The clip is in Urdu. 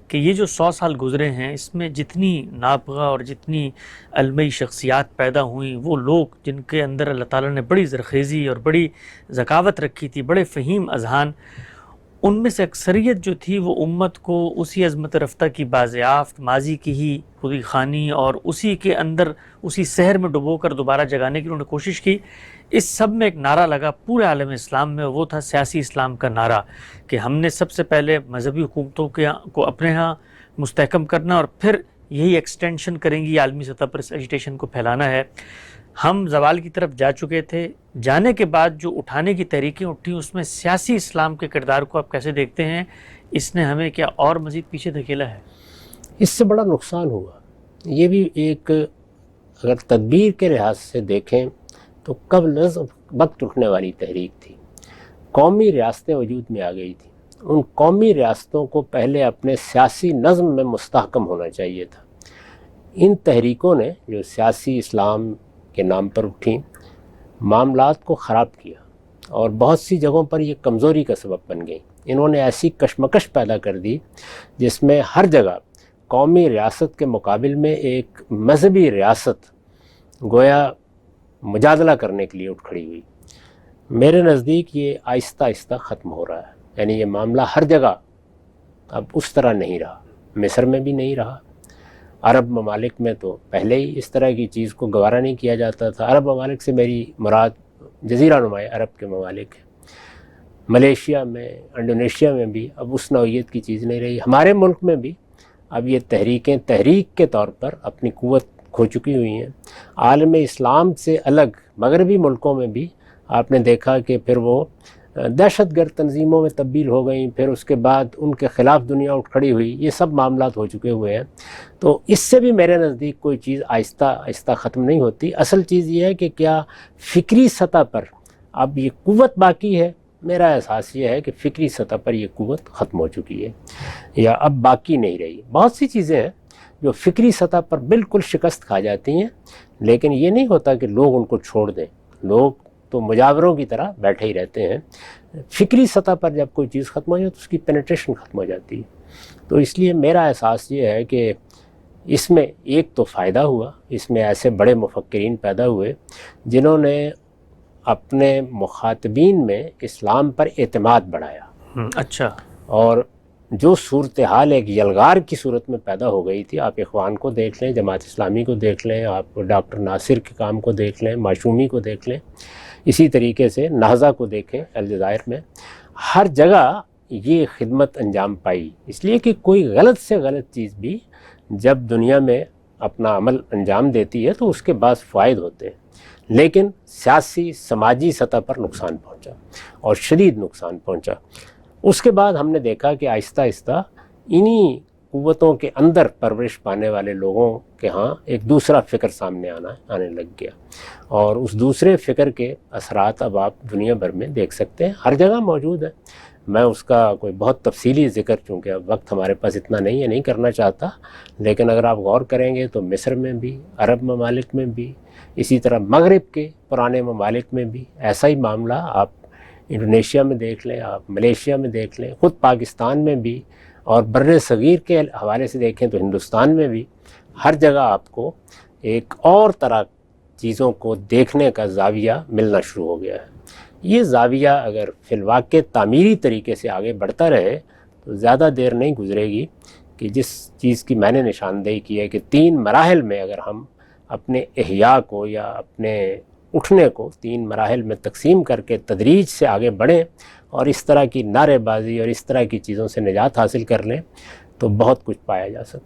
کہ یہ جو 100 سال گزرے ہیں اس میں جتنی نابغہ اور جتنی علمی شخصیات پیدا ہوئیں، وہ لوگ جن کے اندر اللہ تعالیٰ نے بڑی زرخیزی اور بڑی ذکاوت رکھی تھی، بڑے فہیم اذہان، ان میں سے اکثریت جو تھی وہ امت کو اسی عظمت رفتہ کی بازیافت ماضی کی ہی خودی خوانی اور اسی کے اندر اسی سحر میں ڈبو کر دوبارہ جگانے کی انہوں نے کوشش کی۔ اس سب میں ایک نعرہ لگا پورے عالم اسلام میں، وہ تھا سیاسی اسلام کا نعرہ، کہ ہم نے سب سے پہلے مذہبی حکومتوں کو اپنے ہاں مستحکم کرنا اور پھر یہی ایکسٹینشن کریں گی، عالمی سطح پر اس ایجیٹیشن کو پھیلانا ہے۔ ہم زوال کی طرف جا چکے تھے، جانے کے بعد جو اٹھانے کی تحریکیں اٹھی اس میں سیاسی اسلام کے کردار کو آپ کیسے دیکھتے ہیں؟ اس نے ہمیں کیا اور مزید پیچھے دھکیلا ہے؟ اس سے بڑا نقصان ہوا۔ یہ بھی ایک اگر تدبیر کے لحاظ سے دیکھیں تو قبل از وقت اٹھنے والی تحریک تھی۔ قومی ریاستیں وجود میں آ گئی تھیں، ان قومی ریاستوں کو پہلے اپنے سیاسی نظم میں مستحکم ہونا چاہیے تھا۔ ان تحریکوں نے جو سیاسی اسلام کے نام پر اٹھیں، معاملات کو خراب کیا اور بہت سی جگہوں پر یہ کمزوری کا سبب بن گئی۔ انہوں نے ایسی کشمکش پیدا کر دی جس میں ہر جگہ قومی ریاست کے مقابل میں ایک مذہبی ریاست گویا مجادلہ کرنے کے لیے اٹھ کھڑی ہوئی۔ میرے نزدیک یہ آہستہ آہستہ ختم ہو رہا ہے، یعنی یہ معاملہ ہر جگہ اب اس طرح نہیں رہا، مصر میں بھی نہیں رہا، عرب ممالک میں تو پہلے ہی اس طرح کی چیز کو گوارا نہیں کیا جاتا تھا۔ عرب ممالک سے میری مراد جزیرہ نمایا عرب کے ممالک ہیں، ملیشیا میں، انڈونیشیا میں بھی اب اس نوعیت کی چیز نہیں رہی۔ ہمارے ملک میں بھی اب یہ تحریکیں تحریک کے طور پر اپنی قوت کھو چکی ہوئی ہیں۔ عالم اسلام سے الگ مغربی ملکوں میں بھی آپ نے دیکھا کہ پھر وہ دہشت گرد تنظیموں میں تبدیل ہو گئیں، پھر اس کے بعد ان کے خلاف دنیا اٹھ کھڑی ہوئی، یہ سب معاملات ہو چکے ہوئے ہیں۔ تو اس سے بھی میرے نزدیک کوئی چیز آہستہ آہستہ ختم نہیں ہوتی۔ اصل چیز یہ ہے کہ کیا فکری سطح پر اب یہ قوت باقی ہے؟ میرا احساس یہ ہے کہ فکری سطح پر یہ قوت ختم ہو چکی ہے یا اب باقی نہیں رہی۔ بہت سی چیزیں ہیں جو فکری سطح پر بالکل شکست کھا جاتی ہیں، لیکن یہ نہیں ہوتا کہ لوگ ان کو چھوڑ دیں، لوگ تو مجاوروں کی طرح بیٹھے ہی رہتے ہیں۔ فکری سطح پر جب کوئی چیز ختم ہو جائے تو اس کی پینیٹریشن ختم ہو جاتی ہے۔ تو اس لیے میرا احساس یہ ہے کہ اس میں ایک تو فائدہ ہوا، اس میں ایسے بڑے مفکرین پیدا ہوئے جنہوں نے اپنے مخاطبین میں اسلام پر اعتماد بڑھایا۔ اچھا۔ اور جو صورتحال ایک یلغار کی صورت میں پیدا ہو گئی تھی، آپ اخوان کو دیکھ لیں، جماعت اسلامی کو دیکھ لیں، آپ ڈاکٹر ناصر کے کام کو دیکھ لیں، معشومی کو دیکھ لیں، اسی طریقے سے نہضہ کو دیکھیں الجزائر میں، ہر جگہ یہ خدمت انجام پائی۔ اس لیے کہ کوئی غلط سے غلط چیز بھی جب دنیا میں اپنا عمل انجام دیتی ہے تو اس کے بعد فوائد ہوتے ہیں، لیکن سیاسی سماجی سطح پر نقصان پہنچا اور شدید نقصان پہنچا۔ اس کے بعد ہم نے دیکھا کہ آہستہ آہستہ انہی قوتوں کے اندر پرورش پانے والے لوگوں کے ہاں ایک دوسرا فکر سامنے آنے لگ گیا، اور اس دوسرے فکر کے اثرات اب آپ دنیا بھر میں دیکھ سکتے ہیں، ہر جگہ موجود ہے۔ میں اس کا کوئی بہت تفصیلی ذکر، چونکہ اب وقت ہمارے پاس اتنا نہیں ہے، نہیں کرنا چاہتا، لیکن اگر آپ غور کریں گے تو مصر میں بھی، عرب ممالک میں بھی، اسی طرح مغرب کے پرانے ممالک میں بھی ایسا ہی معاملہ آپ انڈونیشیا میں دیکھ لیں، آپ ملیشیا میں دیکھ لیں، خود پاکستان میں بھی، اور بر صغیر کے حوالے سے دیکھیں تو ہندوستان میں بھی، ہر جگہ آپ کو ایک اور طرح چیزوں کو دیکھنے کا زاویہ ملنا شروع ہو گیا ہے۔ یہ زاویہ اگر فی الواقع تعمیری طریقے سے آگے بڑھتا رہے تو زیادہ دیر نہیں گزرے گی کہ جس چیز کی میں نے نشاندہی کی ہے کہ 3 مراحل میں اگر ہم اپنے احیاء کو یا اپنے اٹھنے کو 3 مراحل میں تقسیم کر کے تدریج سے آگے بڑھیں اور اس طرح کی نعرے بازی اور اس طرح کی چیزوں سے نجات حاصل کر لیں تو بہت کچھ پایا جا سکتا ہے۔